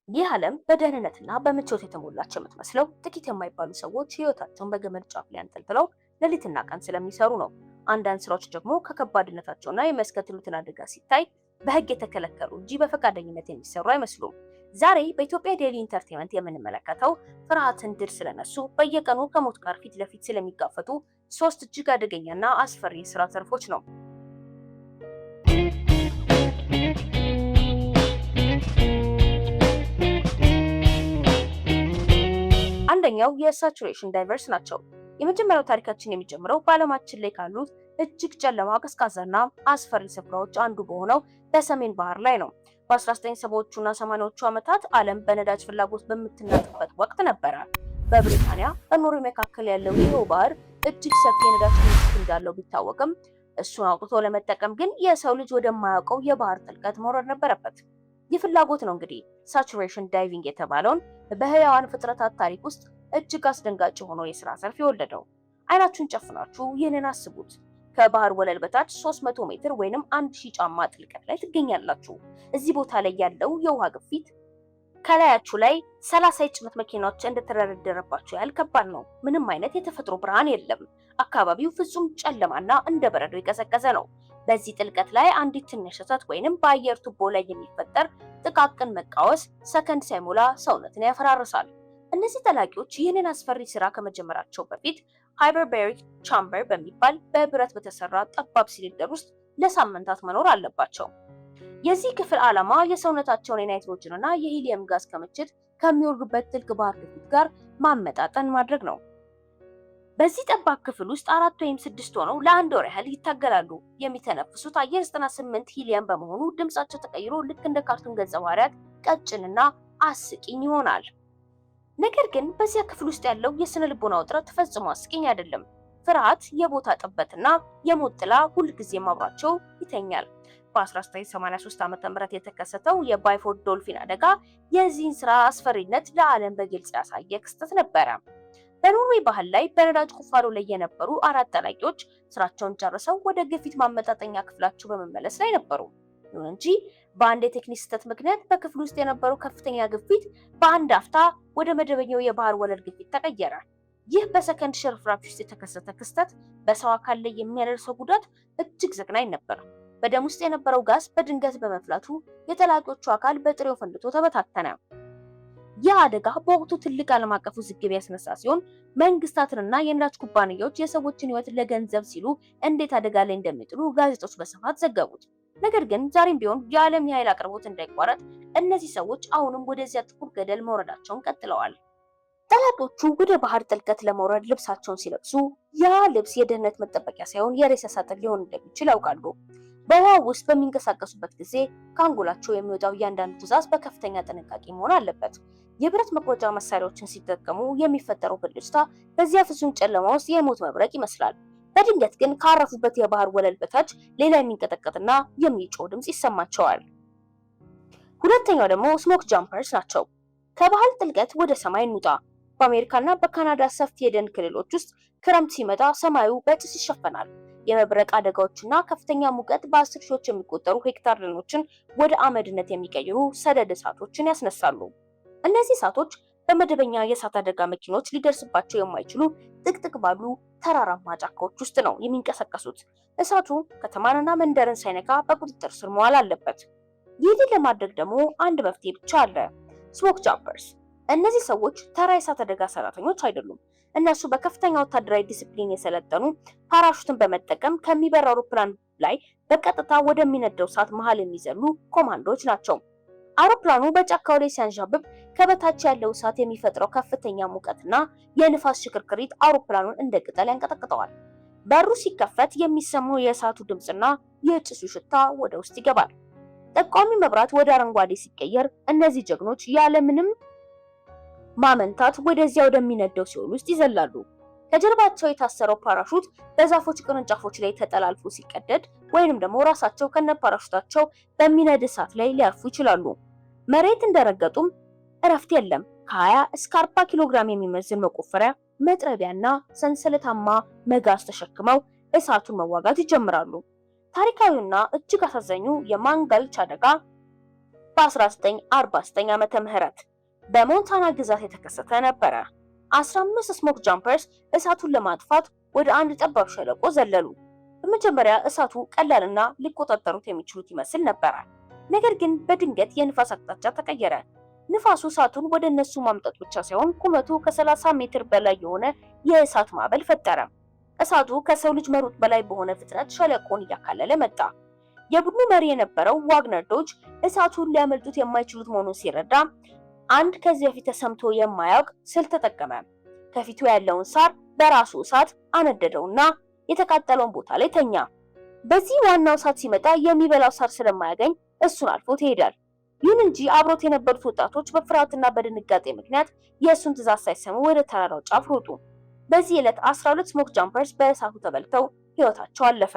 ይህ ዓለም በደህንነትና በምቾት የተሞላች የምትመስለው ጥቂት የማይባሉ ሰዎች ህይወታቸውን በገመድ ጫፍ ላይ አንጠልጥለው ሌሊትና ቀን ስለሚሰሩ ነው። አንዳንድ ስራዎች ደግሞ ከከባድነታቸውና የሚያስከትሉትን አደጋ ሲታይ በህግ የተከለከሉ እንጂ በፈቃደኝነት የሚሰሩ አይመስሉም። ዛሬ በኢትዮጵያ ዴይሊ ኢንተርቴይንመንት የምንመለከተው ፍርሃትን ድል ስለነሱ በየቀኑ ከሞት ጋር ፊት ለፊት ስለሚጋፈጡ ሶስት እጅግ አደገኛና አስፈሪ የስራ ዘርፎች ነው። አንደኛው የሳቹሬሽን ዳይቨርስ ናቸው። የመጀመሪያው ታሪካችን የሚጀምረው በዓለማችን ላይ ካሉት እጅግ ጨለማ ቀዝቃዛና አስፈሪ ስፍራዎች አንዱ በሆነው በሰሜን ባህር ላይ ነው። በ1970ዎቹና 80ዎቹ ዓመታት ዓለም በነዳጅ ፍላጎት በምትናጥበት ወቅት ነበረ። በብሪታንያ በኖርዌይ መካከል ያለው ይኸው ባህር እጅግ ሰፊ የነዳጅ ክምችት እንዳለው ቢታወቅም እሱን አውጥቶ ለመጠቀም ግን የሰው ልጅ ወደማያውቀው የባህር ጥልቀት መውረድ ነበረበት። ይህ ፍላጎት ነው እንግዲህ ሳቹሬሽን ዳይቪንግ የተባለውን በህያዋን ፍጥረታት ታሪክ ውስጥ እጅግ አስደንጋጭ የሆነው የስራ ዘርፍ የወለደው። አይናችሁን ጨፍናችሁ ይህንን አስቡት። ከባህር ወለል በታች 300 ሜትር ወይንም 1000 ጫማ ጥልቀት ላይ ትገኛላችሁ። እዚህ ቦታ ላይ ያለው የውሃ ግፊት ከላያችሁ ላይ 30 የጭነት መኪናዎች እንደተደረደረባችሁ ያህል ከባድ ነው። ምንም አይነት የተፈጥሮ ብርሃን የለም። አካባቢው ፍጹም ጨለማና እንደ በረዶ የቀዘቀዘ ነው። በዚህ ጥልቀት ላይ አንዲት ትንሽ ስህተት ወይንም በአየር ቱቦ ላይ የሚፈጠር ጥቃቅን መቃወስ ሰከንድ ሳይሞላ ሰውነትን ያፈራርሳል። እነዚህ ጠላቂዎች ይህንን አስፈሪ ስራ ከመጀመራቸው በፊት ሃይፐርቤሪክ ቻምበር በሚባል በብረት በተሰራ ጠባብ ሲሊንደር ውስጥ ለሳምንታት መኖር አለባቸው። የዚህ ክፍል ዓላማ የሰውነታቸውን የናይትሮጅንና የሂሊየም ጋዝ ክምችት ከሚወርዱበት ጥልቅ ባህር ግፊት ጋር ማመጣጠን ማድረግ ነው። በዚህ ጠባብ ክፍል ውስጥ 4 ወይም 6 ሆነው ለአንድ ወር ያህል ይታገላሉ። የሚተነፍሱት አየር 98 ሂሊየም በመሆኑ ድምጻቸው ተቀይሮ ልክ እንደ ካርቱን ገጸ ባህሪያት ቀጭንና አስቂኝ ይሆናል። ነገር ግን በዚያ ክፍል ውስጥ ያለው የስነ ልቦና ውጥረት ፈጽሞ አስቂኝ አይደለም። ፍርሃት፣ የቦታ ጥበትና የሞት ጥላ ሁልጊዜም አብሯቸው ይተኛል። በ1983 ዓ.ም የተከሰተው የባይፎርድ ዶልፊን አደጋ የዚህን ስራ አስፈሪነት ለዓለም በግልጽ ያሳየ ክስተት ነበረ። በኖርዌይ ባህር ላይ በነዳጅ ቁፋሮ ላይ የነበሩ 4 ጠላቂዎች ስራቸውን ጨርሰው ወደ ግፊት ማመጣጠኛ ክፍላቸው በመመለስ ላይ ነበሩ። ይሁን እንጂ በአንድ የቴክኒክ ስህተት ምክንያት በክፍሉ ውስጥ የነበረው ከፍተኛ ግፊት በአንድ አፍታ ወደ መደበኛው የባህር ወለል ግፊት ተቀየረ። ይህ በሰከንድ ሽርፍራፊ ውስጥ የተከሰተ ክስተት በሰው አካል ላይ የሚያደርሰው ጉዳት እጅግ ዘግናኝ ነበር። በደም ውስጥ የነበረው ጋዝ በድንገት በመፍላቱ የጠላቂዎቹ አካል በጥሬው ፈንድቶ ተበታተነ። ይህ አደጋ በወቅቱ ትልቅ ዓለም አቀፍ ውዝግብ ያስነሳ ሲሆን መንግስታትንና የነዳጅ ኩባንያዎች የሰዎችን ሕይወት ለገንዘብ ሲሉ እንዴት አደጋ ላይ እንደሚጥሉ ጋዜጦች በስፋት ዘገቡት። ነገር ግን ዛሬም ቢሆን የዓለም የኃይል አቅርቦት እንዳይቋረጥ እነዚህ ሰዎች አሁንም ወደዚያ ጥቁር ገደል መውረዳቸውን ቀጥለዋል። ጠላቂዎቹ ወደ ባህር ጥልቀት ለመውረድ ልብሳቸውን ሲለብሱ ያ ልብስ የደህንነት መጠበቂያ ሳይሆን የሬሳ ሳጥን ሊሆን እንደሚችል ያውቃሉ። በውሃ ውስጥ በሚንቀሳቀሱበት ጊዜ ከአንጎላቸው የሚወጣው እያንዳንዱ ትዕዛዝ በከፍተኛ ጥንቃቄ መሆን አለበት። የብረት መቁረጫ መሳሪያዎችን ሲጠቀሙ የሚፈጠረው ብልጭታ በዚያ ፍጹም ጨለማ ውስጥ የሞት መብረቅ ይመስላል። በድንገት ግን ካረፉበት የባህር ወለል በታች ሌላ የሚንቀጠቀጥና የሚጮህ ድምጽ ይሰማቸዋል። ሁለተኛው ደግሞ ስሞክ ጃምፐርስ ናቸው። ከባህር ጥልቀት ወደ ሰማይ እንውጣ። በአሜሪካና በካናዳ ሰፊ የደን ክልሎች ውስጥ ክረምት ሲመጣ ሰማዩ በጭስ ይሸፈናል። የመብረቅ አደጋዎችና ከፍተኛ ሙቀት በ10 ሺዎች የሚቆጠሩ ሄክታር ደኖችን ወደ አመድነት የሚቀይሩ ሰደድ እሳቶችን ያስነሳሉ። እነዚህ እሳቶች በመደበኛ የእሳት አደጋ መኪኖች ሊደርስባቸው የማይችሉ ጥቅጥቅ ባሉ ተራራማ ጫካዎች ውስጥ ነው የሚንቀሳቀሱት። እሳቱ ከተማንና መንደርን ሳይነካ በቁጥጥር ስር መዋል አለበት። ይህንን ለማድረግ ደግሞ አንድ መፍትሄ ብቻ አለ፤ ስሞክ ጃምፐርስ። እነዚህ ሰዎች ተራ የእሳት አደጋ ሰራተኞች አይደሉም። እነሱ በከፍተኛ ወታደራዊ ዲሲፕሊን የሰለጠኑ፣ ፓራሹትን በመጠቀም ከሚበራ አውሮፕላን ላይ በቀጥታ ወደሚነደው እሳት መሃል የሚዘሉ ኮማንዶዎች ናቸው። አውሮፕላኑ በጫካው ላይ ሲያንዣብብ ከበታች ያለው እሳት የሚፈጥረው ከፍተኛ ሙቀትና የንፋስ ሽክርክሪት አውሮፕላኑን እንደ ቅጠል ያንቀጠቅጠዋል። በሩ ሲከፈት የሚሰማው የእሳቱ ድምጽና የጭሱ ሽታ ወደ ውስጥ ይገባል። ጠቋሚ መብራት ወደ አረንጓዴ ሲቀየር እነዚህ ጀግኖች ያለምንም ማመንታት ወደዚያ ወደሚነደው ሲኦል ውስጥ ይዘላሉ። ከጀርባቸው የታሰረው ፓራሹት በዛፎች ቅርንጫፎች ላይ ተጠላልፎ ሲቀደድ ወይንም ደግሞ ራሳቸው ከነፓራሹታቸው በሚነድ እሳት ላይ ሊያርፉ ይችላሉ። መሬት እንደረገጡም እረፍት የለም። ከ20 እስከ 40 ኪሎ ግራም የሚመዝን መቆፈሪያ፣ መጥረቢያና ሰንሰለታማ መጋዝ ተሸክመው እሳቱን መዋጋት ይጀምራሉ። ታሪካዊና እጅግ አሳዛኙ የማንጋልች አደጋ በ1949 ዓመተ ምህረት በሞንታና ግዛት የተከሰተ ነበረ። 15 ስሞክ ጃምፐርስ እሳቱን ለማጥፋት ወደ አንድ ጠባብ ሸለቆ ዘለሉ። በመጀመሪያ እሳቱ ቀላልና ሊቆጣጠሩት የሚችሉት ይመስል ነበረ። ነገር ግን በድንገት የንፋስ አቅጣጫ ተቀየረ። ንፋሱ እሳቱን ወደ እነሱ ማምጣት ብቻ ሳይሆን ቁመቱ ከ30 ሜትር በላይ የሆነ የእሳት ማዕበል ፈጠረ። እሳቱ ከሰው ልጅ መሮጥ በላይ በሆነ ፍጥነት ሸለቆን እያካለለ መጣ። የቡድኑ መሪ የነበረው ዋግነር ዶጅ እሳቱን ሊያመልጡት የማይችሉት መሆኑን ሲረዳ አንድ ከዚህ በፊት ተሰምቶ የማያውቅ ስልት ተጠቀመ። ከፊቱ ያለውን ሳር በራሱ እሳት አነደደውና የተቃጠለውን ቦታ ላይ ተኛ። በዚህ ዋናው እሳት ሲመጣ የሚበላው ሳር ስለማያገኝ እሱን አልፎት ይሄዳል። ይሁን እንጂ አብሮት የነበሩት ወጣቶች በፍርሃትና በድንጋጤ ምክንያት የእሱን ትዕዛዝ ሳይሰሙ ወደ ተራራው ጫፍ ሮጡ። በዚህ ዕለት 12 ስሞክ ጃምፐርስ በእሳቱ ተበልተው ሕይወታቸው አለፈ።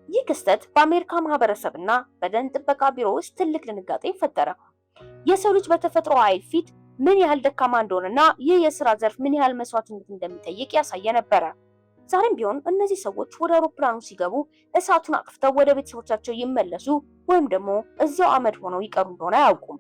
ይህ ክስተት በአሜሪካ ማህበረሰብና በደን ጥበቃ ቢሮ ውስጥ ትልቅ ድንጋጤ ፈጠረ። የሰው ልጅ በተፈጥሮ ኃይል ፊት ምን ያህል ደካማ እንደሆነና ይህ የሥራ ዘርፍ ምን ያህል መስዋዕትነት እንደሚጠይቅ ያሳየ ነበረ። ዛሬም ቢሆን እነዚህ ሰዎች ወደ አውሮፕላኑ ሲገቡ እሳቱን አጥፍተው ወደ ቤተሰቦቻቸው ይመለሱ ወይም ደግሞ እዚያው አመድ ሆነው ይቀሩ እንደሆነ አያውቁም።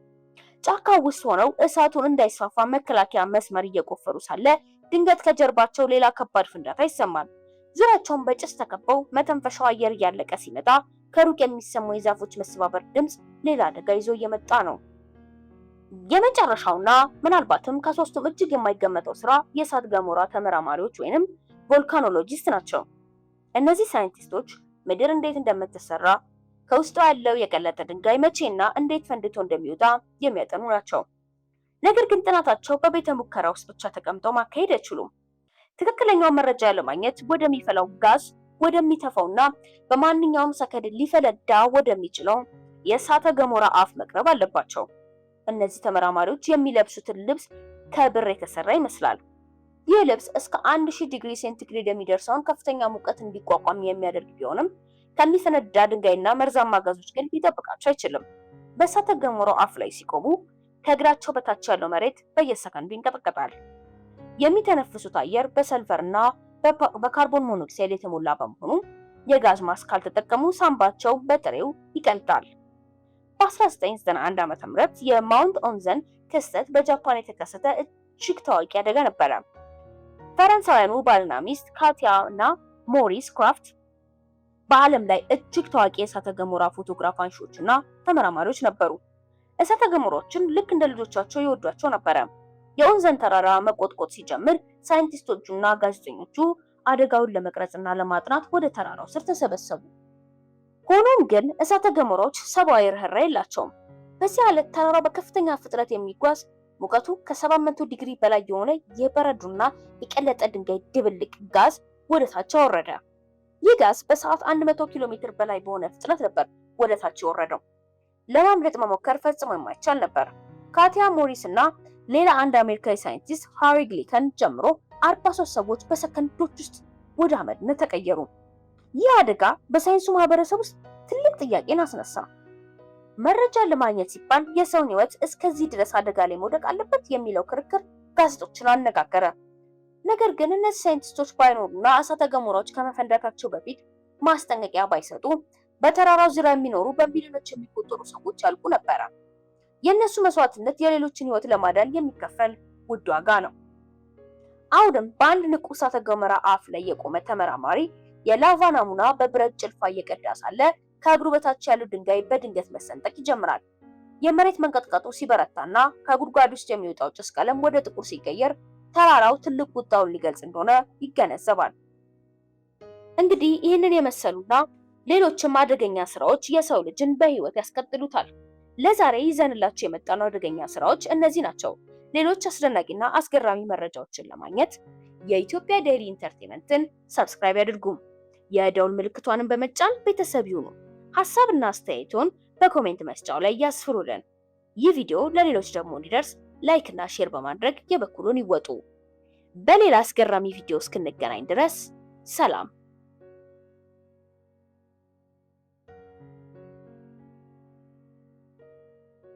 ጫካ ውስጥ ሆነው እሳቱን እንዳይስፋፋ መከላከያ መስመር እየቆፈሩ ሳለ ድንገት ከጀርባቸው ሌላ ከባድ ፍንዳታ ይሰማል። ዙሪያቸውን በጭስ ተከበው መተንፈሻው አየር እያለቀ ሲመጣ ከሩቅ የሚሰማው የዛፎች መሰባበር ድምፅ ሌላ አደጋ ይዞ እየመጣ ነው። የመጨረሻውና ምናልባትም ከሶስቱም እጅግ የማይገመተው ስራ የእሳት ገሞራ ተመራማሪዎች ወይንም ቮልካኖሎጂስት ናቸው። እነዚህ ሳይንቲስቶች ምድር እንዴት እንደምትሰራ፣ ከውስጧ ያለው የቀለጠ ድንጋይ መቼና እንዴት ፈንድቶ እንደሚወጣ የሚያጠኑ ናቸው። ነገር ግን ጥናታቸው በቤተ ሙከራ ውስጥ ብቻ ተቀምጠው ማካሄድ አይችሉም። ትክክለኛውን መረጃ ለማግኘት ወደሚፈላው ጋዝ፣ ወደሚተፋውና በማንኛውም ሰከንድ ሊፈነዳ ወደሚችለው የእሳተ ገሞራ አፍ መቅረብ አለባቸው። እነዚህ ተመራማሪዎች የሚለብሱትን ልብስ ከብር የተሰራ ይመስላል። ይህ ልብስ እስከ 1000 ዲግሪ ሴንቲግሬድ የሚደርሰውን ከፍተኛ ሙቀት እንዲቋቋም የሚያደርግ ቢሆንም ከሚፈነዳ ድንጋይና መርዛማ ጋዞች ግን ሊጠብቃቸው አይችልም። በእሳተ ገሞራው አፍ ላይ ሲቆሙ ከእግራቸው በታች ያለው መሬት በየሰከንዱ ይንቀጠቀጣል። የሚተነፍሱት አየር በሰልፈርና በካርቦን ሞኖክሳይድ የተሞላ በመሆኑ የጋዝ ማስክ ካልተጠቀሙ ሳምባቸው በጥሬው ይቀልጣል። በ1991 ዓ.ም የማውንት ኦንዘን ክስተት በጃፓን የተከሰተ እጅግ ታዋቂ አደጋ ነበረ። ፈረንሳውያኑ ባልና ሚስት ካቲያ እና ሞሪስ ክራፍት በዓለም ላይ እጅግ ታዋቂ የእሳተ ገሞራ ፎቶግራፍ አንሺዎችና ተመራማሪዎች ነበሩ። እሳተ ገሞራዎችን ልክ እንደ ልጆቻቸው ይወዷቸው ነበረ። የኦንዘን ተራራ መቆጥቆጥ ሲጀምር ሳይንቲስቶቹና ጋዜጠኞቹ አደጋውን ለመቅረጽና ለማጥናት ወደ ተራራው ስር ተሰበሰቡ። ሆኖም ግን እሳተ ገሞራዎች ሰብአዊ ርህራሄ የላቸውም። በዚህ ዕለት ተራራው በከፍተኛ ፍጥነት የሚጓዝ ሙቀቱ ከ700 ዲግሪ በላይ የሆነ የበረዶና የቀለጠ ድንጋይ ድብልቅ ጋዝ ወደ ታች ወረደ። ይህ ጋዝ በሰዓት 100 ኪሎ ሜትር በላይ በሆነ ፍጥነት ነበር ወደ ታች የወረደው። ለማምለጥ መሞከር ፈጽሞ የማይቻል ነበር። ካቲያ ሞሪስ እና ሌላ አንድ አሜሪካዊ ሳይንቲስት ሃሪ ግሊከን ጨምሮ 43 ሰዎች በሰከንዶች ውስጥ ወደ አመድነት ተቀየሩ። ይህ አደጋ በሳይንሱ ማህበረሰብ ውስጥ ትልቅ ጥያቄን አስነሳ። መረጃን ለማግኘት ሲባል የሰውን ሕይወት እስከዚህ ድረስ አደጋ ላይ መውደቅ አለበት የሚለው ክርክር ጋዜጦችን አነጋገረ። ነገር ግን እነዚህ ሳይንቲስቶች ባይኖሩና እሳተ ገሞራዎች ከመፈንዳታቸው በፊት ማስጠንቀቂያ ባይሰጡ በተራራው ዙሪያ የሚኖሩ በሚሊዮኖች የሚቆጠሩ ሰዎች ያልቁ ነበረ። የእነሱ መስዋዕትነት የሌሎችን ሕይወት ለማዳን የሚከፈል ውድ ዋጋ ነው። አሁንም በአንድ ንቁ እሳተ ገሞራ አፍ ላይ የቆመ ተመራማሪ የላቫ ናሙና በብረት ጭልፋ እየቀዳ ሳለ ከእግሩ በታች ያለው ድንጋይ በድንገት መሰንጠቅ ይጀምራል። የመሬት መንቀጥቀጡ ሲበረታና ከጉድጓድ ውስጥ የሚወጣው ጭስ ቀለም ወደ ጥቁር ሲቀየር ተራራው ትልቅ ቁጣውን ሊገልጽ እንደሆነ ይገነዘባል። እንግዲህ ይህንን የመሰሉና ሌሎችም አደገኛ ስራዎች የሰው ልጅን በህይወት ያስቀጥሉታል። ለዛሬ ይዘንላችሁ የመጣነው አደገኛ ስራዎች እነዚህ ናቸው። ሌሎች አስደናቂና አስገራሚ መረጃዎችን ለማግኘት የኢትዮጵያ ዴይሊ ኢንተርቴይንመንትን ሰብስክራይብ ያድርጉ። የደውል ምልክቷንም በመጫን ቤተሰብ ይሁኑ። ሐሳብና አስተያየቶን በኮሜንት መስጫው ላይ ያስፍሩልን። ይህ ቪዲዮ ለሌሎች ደግሞ እንዲደርስ ላይክ እና ሼር በማድረግ የበኩሉን ይወጡ። በሌላ አስገራሚ ቪዲዮ እስክንገናኝ ድረስ ሰላም።